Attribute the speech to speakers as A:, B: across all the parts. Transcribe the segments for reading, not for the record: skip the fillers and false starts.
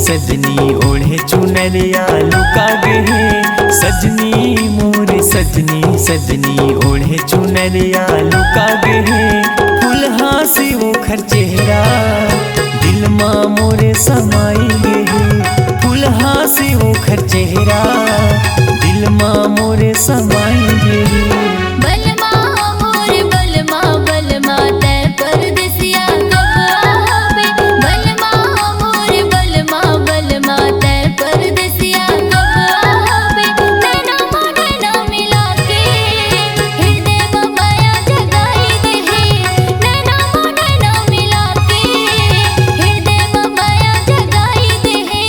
A: सजनी ओढ़े चुनरिया लुका गए। सजनी मोरे सजनी सजनी ओढ़े चुनरिया लुका गए। फुलहा से ओखर चेहरा दिल माँ मोरे समाई गए। फुलहा से ओखर चेहरा दिल माँ मोरे समाई गए।
B: बलमा मोरे बलमा बलमा तै परदेसिया कब आवे। बलमा मोरे बलमा बलमा तै परदेसिया कब आवे। नैना मोरे ना मिला के हृदय में माया जगाई दे है। नैना मोरे ना मिला के हृदय में माया जगाई दे है।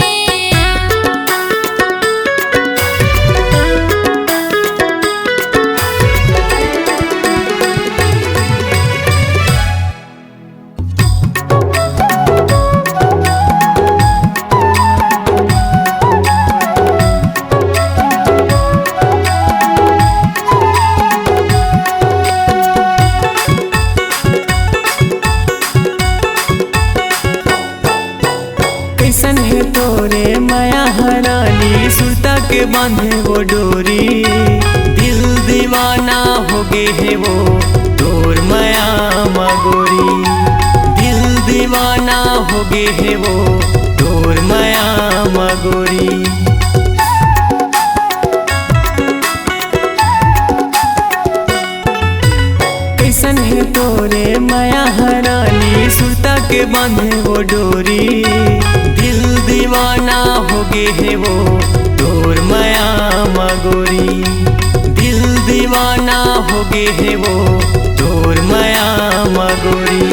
A: कैसन है तोरे माया हरानी सुरता के बांधे वो डोरी। दिल दीवाना हो गए है वो तोर माया मगोरी। दिल दीवाना हो गए है वो तोर माया मगोरी। कैसन है तोरे माया हरानी सुरता के बांधे वो डोरी। दिल दीवाना हो गए है वो तोर माया मगोरी। दिल दीवाना हो गए है वो तोर माया मगोरी।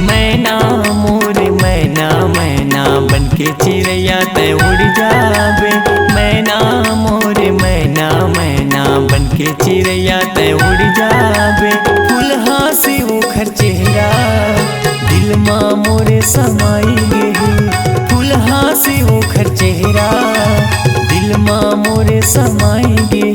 A: मैना मोरे मैना मैना बनके चिड़ैया तै उड़ जावे। मैना मोरे मैना मैना बनके चिड़ैया तै उड़ जावे। फुलहा से ओखर चेहरा दिल माँ मोरे समाई गए। फुलहा से ओखर चेहरा दिल माँ मोरे समाई गए।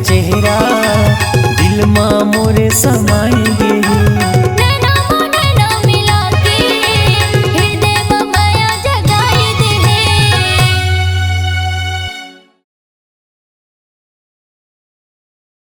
A: चेहरा दिल माँ मोरे समाई।